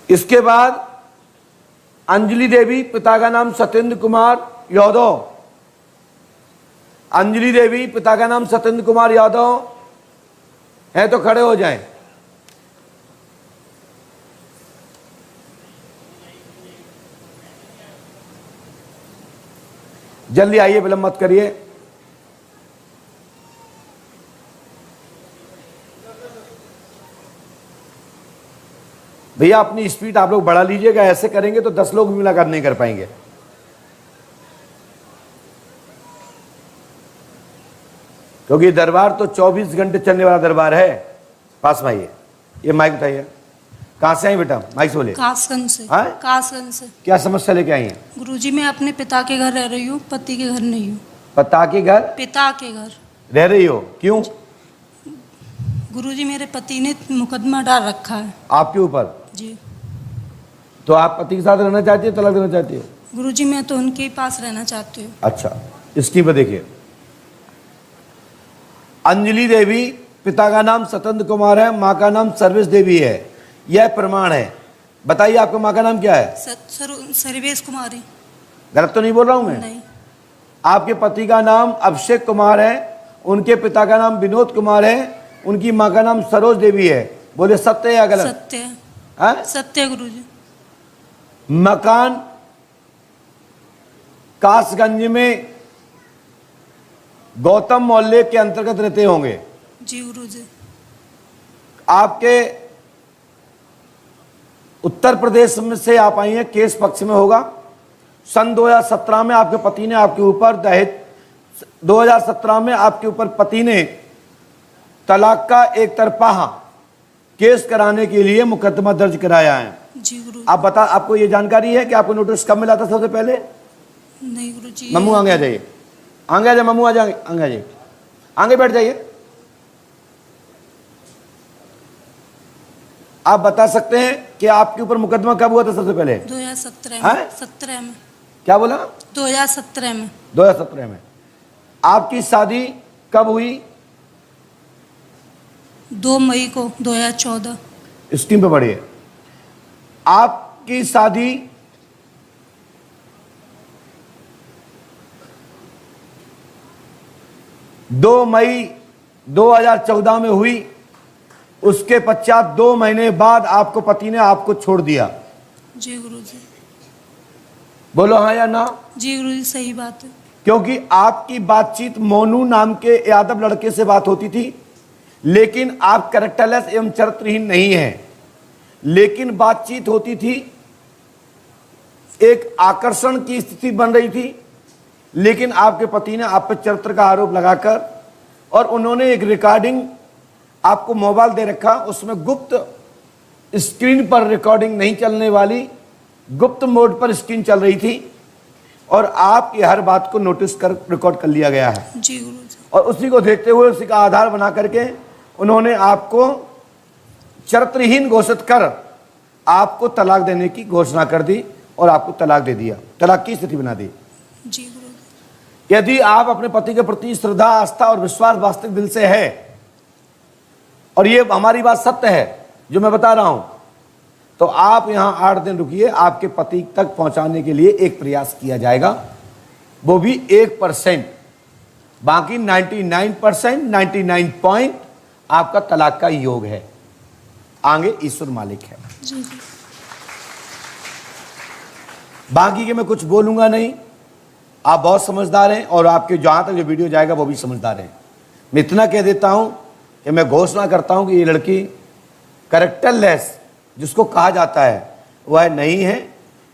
इसके बाद अंजलि देवी, पिता का नाम सत्येंद्र कुमार यादव। अंजलि देवी, पिता का नाम सत्येंद्र कुमार यादव है तो खड़े हो जाएं। जल्दी आइए, विलंब मत करिए। भैया अपनी स्पीड आप लोग बढ़ा लीजिएगा, ऐसे करेंगे तो 10 लोग भी मुलाकात नहीं कर पाएंगे। क्योंकि दरबार तो 24 घंटे चलने वाला दरबार है। पास में आइए, ये माइक उठाइए। कहाँ से आई बेटा? माइक से बोले। कासगंज से। कासगंज से। क्या समस्या लेके आई हैं? गुरुजी मैं अपने पिता के घर रह रही हूँ, पति के घर नहीं हूँ। पिता के घर? पिता के घर रह रही हो, क्यों? गुरुजी मेरे पति ने मुकदमा डाल रखा है आपके ऊपर। जी। तो आप पति के साथ रहना चाहती हो, तलाक देना चाहती हो? गुरुजी मैं तो उनके पास रहना चाहती हूँ। अच्छा, इसकी पर देखिए। अंजलि देवी, पिता का नाम सत्येंद्र कुमार है, माँ का नाम सर्विस देवी है, यह प्रमाण है। बताइए आपका माँ का नाम क्या है? सर्वेश कुमारी। गलत तो नहीं बोल रहा हूं मैं? नहीं। आपके पति का नाम अभिषेक कुमार है, उनके पिता का नाम विनोद कुमार है, उनकी माँ का नाम सरोज देवी है। बोले सत्य या गलत? सत्य है। सत्य गुरुजी। मकान कासगंज में गौतम मोहल्ले के अंतर्गत रहते होंगे? जी गुरुजी। आपके उत्तर प्रदेश में से आप आई हैं, केस पक्ष में होगा। सन 2017 में आपके पति ने आपके ऊपर दहेज, 2017 में आपके ऊपर पति ने तलाक का एक तरफा केस कराने के लिए मुकदमा दर्ज कराया है। जी गुरु। आप बता, आपको ये जानकारी है कि आपको नोटिस कब मिला था सबसे पहले? नहीं गुरुजी। मम्मू आगे आ जाइए, आगे आ जाए, मम्मू आ जाए, आगे आ जाइए, आगे बैठ जाइए। आप बता सकते हैं कि आपके ऊपर मुकदमा कब हुआ था सबसे पहले? 2017 में। 17 में। क्या बोला? 2017 में। 2017 में। आपकी शादी कब हुई? 2 मई को 2014। स्क्रीन पे पढ़िए। आपकी शादी 2 मई 2014 में हुई। उसके पश्चात 2 महीने बाद आपको पति ने आपको छोड़ दिया। जी गुरुजी। बोलो हाँ या ना? जी गुरुजी सही बात है। क्योंकि आपकी बातचीत मोनू नाम के यादव लड़के से बात होती थी, लेकिन आप कैरेक्टरलेस एवं चरित्रहीन नहीं हैं, लेकिन बातचीत होती थी, एक आकर्षण की स्थिति बन रही थी। लेकिन आपके पति ने आप पर चरित्र का आरोप लगाकर, और उन्होंने एक रिकॉर्डिंग आपको मोबाइल दे रखा, उसमें गुप्त स्क्रीन पर रिकॉर्डिंग नहीं चलने वाली, गुप्त मोड पर स्क्रीन चल रही थी, और आपकी हर बात को नोटिस कर रिकॉर्ड कर लिया गया है। जी गुरुजी। और उसी को देखते हुए, उसी का आधार बना करके उन्होंने आपको चरित्रहीन घोषित कर आपको तलाक देने की घोषणा कर दी और आपको तलाक दे दिया, तलाक की स्थिति बना दी। जी गुरुजी। यदि आप अपने पति के प्रति श्रद्धा, आस्था और विश्वास वास्तविक दिल से है, और ये हमारी बात सत्य है जो मैं बता रहा हूं, तो आप यहां 8 दिन रुकिए। आपके पति तक पहुंचाने के लिए एक प्रयास किया जाएगा, वो भी 1%। बाकी 99%, 99 पॉइंट आपका तलाक का योग है। आगे ईश्वर मालिक है। जी। बाकी के मैं कुछ बोलूंगा नहीं, आप बहुत समझदार हैं, और आपके जहां तक जो वीडियो जाएगा वो भी समझदार हैं। मैं इतना कह देता हूं कि मैं घोषणा करता हूं कि ये लड़की कैरेक्टरलेस जिसको कहा जाता है वह नहीं है।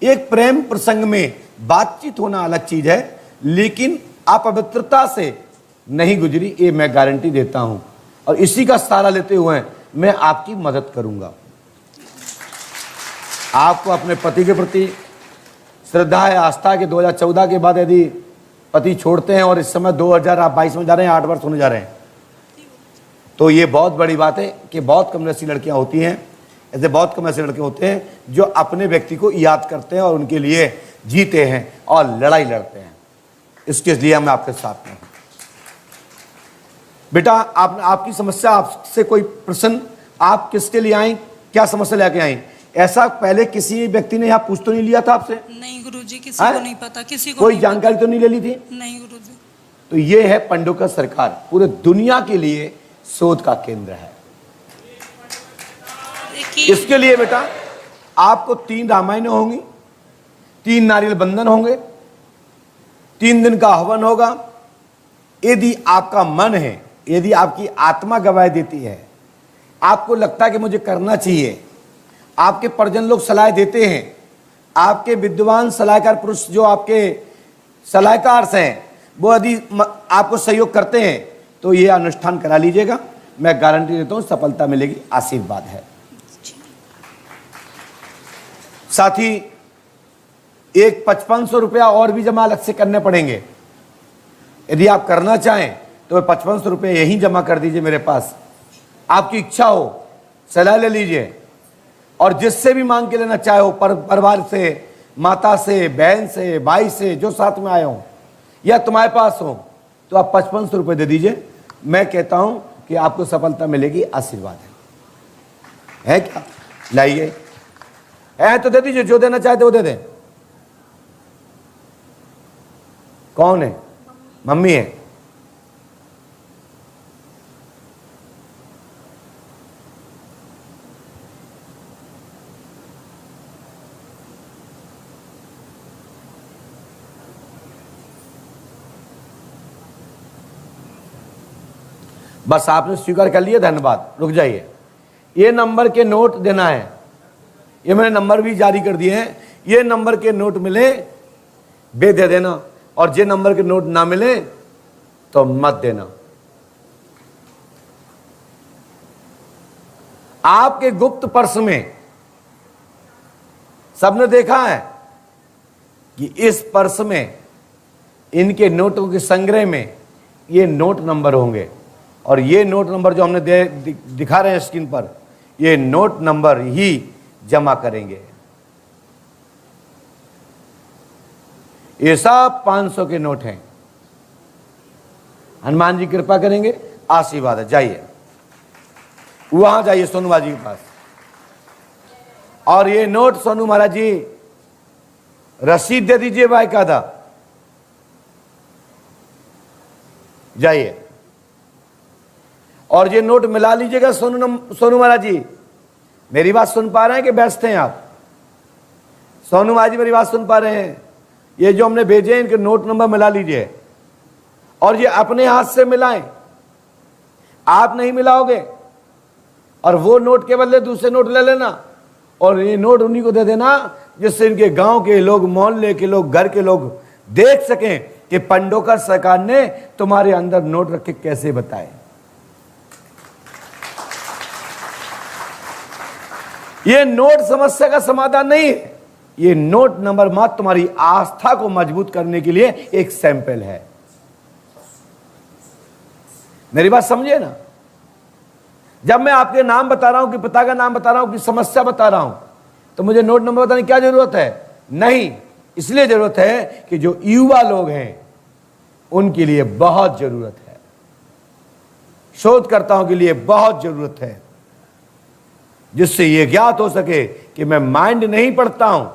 एक प्रेम प्रसंग में बातचीत होना अलग चीज है, लेकिन अपवित्रता से नहीं गुजरी, ये मैं गारंटी देता हूं। और इसी का सहारा लेते हुए मैं आपकी मदद करूंगा। आपको अपने पति के प्रति श्रद्धा है, आस्था के 2014 के बाद यदि पति छोड़ते हैं, और इस समय 2022 में जा रहे हैं, 8 वर्ष होने जा रहे हैं, तो ये बहुत बड़ी बात है कि बहुत कम ऐसी लड़कियां होती हैं, ऐसे बहुत कम ऐसे लड़के होते हैं जो अपने व्यक्ति को याद करते हैं और उनके लिए जीते हैं और लड़ाई लड़ते हैं। इसके लिए मैं आपके साथ में हूं। बेटा, आपकी समस्या, आपसे कोई प्रश्न, आप किसके लिए आई, क्या समस्या लेके आई? ऐसा पहले किसी व्यक्ति ने यहाँ पूछ तो नहीं लिया था आपसे? नहीं गुरुजी, किसी हाँ? को नहीं पता, किसी को कोई नहीं जानकारी तो नहीं ले ली थी? पता। नहीं गुरुजी। तो ये है पंडोकर सरकार, पूरे दुनिया के लिए शोध का केंद्र है। देखिए, इसके लिए बेटा आपको 3 रामायण होंगी, 3 नारियल बंधन होंगे, 3 दिन का हवन होगा। यदि आपका मन है, यदि आपकी आत्मा गवाह देती है, आपको लगता है कि मुझे करना चाहिए, आपके परिजन लोग सलाह देते हैं, आपके विद्वान सलाहकार पुरुष जो आपके सलाहकार हैं वो यदि आपको सहयोग करते हैं तो ये अनुष्ठान करा लीजिएगा। मैं गारंटी देता हूं सफलता मिलेगी, आशीर्वाद है। साथ ही एक 5500 रुपया और भी जमा अलग से करने पड़ेंगे। यदि आप करना चाहें तो 5500 रुपये यहीं जमा कर दीजिए मेरे पास। आपकी इच्छा हो सलाह ले लीजिए, और जिससे भी मांग के लेना चाहे हो, परिवार से, माता से, बहन से, भाई से, जो साथ में आए हो या तुम्हारे पास हो, तो आप 5500 रुपये दे दीजिए। मैं कहता हूं कि आपको सफलता मिलेगी, आशीर्वाद है क्या? लाइए, है तो दे दीजिए, जो देना चाहते वो दे दें। कौन है? मम्मी है। बस आपने स्वीकार कर लिया, धन्यवाद। रुक जाइए, ये नंबर के नोट देना है, ये मैंने नंबर भी जारी कर दिए हैं। ये नंबर के नोट मिले बे दे देना, और जे नंबर के नोट ना मिले तो मत देना। आपके गुप्त पर्स में सबने देखा है कि इस पर्स में, इनके नोटों के संग्रह में ये नोट नंबर होंगे, और ये नोट नंबर जो हमने दिखा रहे हैं स्क्रीन पर, ये नोट नंबर ही जमा करेंगे। ये सब 500 के नोट हैं। हनुमान जी कृपा करेंगे, आशीर्वाद है। जाइए, वहां जाइए सोनू महाराज जी के पास, और ये नोट सोनू महाराज जी रसीद दे दीजिए बाकायदा। जाइए और ये नोट मिला लीजिएगा। सोनू महाराज जी मेरी बात सुन पा रहे हैं कि व्यस्त हैं आप? सोनू महाराज जी मेरी बात सुन पा रहे हैं? ये जो हमने भेजे इनके नोट नंबर मिला लीजिए, और ये अपने हाथ से मिलाएं। आप नहीं मिलाओगे और वो नोट के बदले दूसरे नोट ले लेना, और ये नोट उन्हीं को दे देना, जिससे इनके गांव के लोग, मोहल्ले के लोग, घर के लोग देख सकें कि पंडोकर सरकार ने तुम्हारे अंदर नोट रखे कैसे बताए। ये नोट समस्या का समाधान नहीं है, ये नोट नंबर मात्र तुम्हारी आस्था को मजबूत करने के लिए एक सैंपल है। मेरी बात समझिए ना। जब मैं आपके नाम बता रहा हूं, कि पिता का नाम बता रहा हूं, कि समस्या बता रहा हूं, तो मुझे नोट नंबर बताने की क्या जरूरत है? नहीं, इसलिए जरूरत है कि जो युवा लोग हैं उनके लिए बहुत जरूरत है, शोधकर्ताओं के लिए बहुत जरूरत है, जिससे यह ज्ञात हो सके कि मैं माइंड नहीं पढ़ता हूं,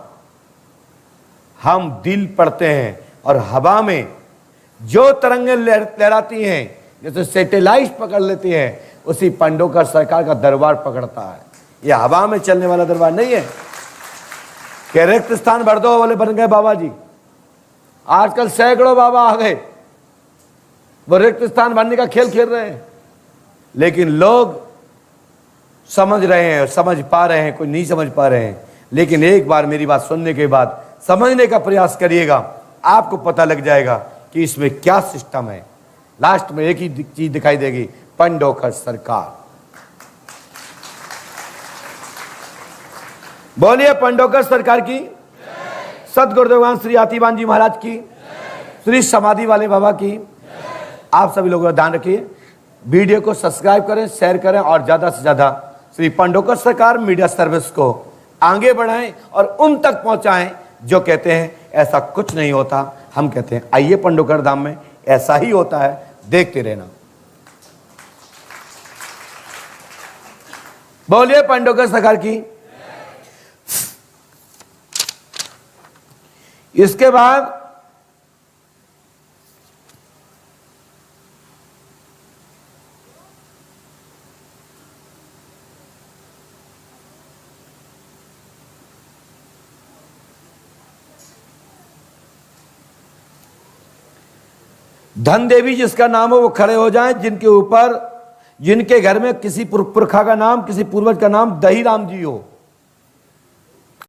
हम दिल पढ़ते हैं। और हवा में जो तरंगें लहराती हैं, जैसे सैटेलाइट पकड़ लेती हैं, उसी पंडोकर सरकार का दरबार पकड़ता है। यह हवा में चलने वाला दरबार नहीं है कि रिक्त स्थान भर दो वाले बन गए बाबा जी। आजकल सैकड़ों बाबा आ गए, वो रिक्त स्थान भरने का खेल खेल रहे हैं, लेकिन लोग समझ रहे हैं, समझ पा रहे हैं, कोई नहीं समझ पा रहे हैं। लेकिन एक बार मेरी बात सुनने के बाद समझने का प्रयास करिएगा, आपको पता लग जाएगा कि इसमें क्या सिस्टम है। लास्ट में एक ही चीज दिखाई देगी, पंडोकर सरकार। बोलिए पंडोकर सरकार की, सतगुरुदेव भगवान श्री आतिबान जी महाराज की, श्री समाधि वाले बाबा की। आप सभी लोगों का ध्यान रखिए, वीडियो को सब्सक्राइब करें, शेयर करें, और ज्यादा से ज्यादा श्री पंडोकर सरकार मीडिया सर्विस को आगे बढ़ाएं और उन तक पहुंचाएं जो कहते हैं ऐसा कुछ नहीं होता। हम कहते हैं आइए पंडोकर धाम में, ऐसा ही होता है, देखते रहना। बोलिए पंडोकर सरकार की, इसके बाद धन देवी जिसका नाम हो वो खड़े हो जाएं, जिनके ऊपर, जिनके घर में किसी पुरखा का नाम, किसी पूर्वज का नाम दही राम जी हो,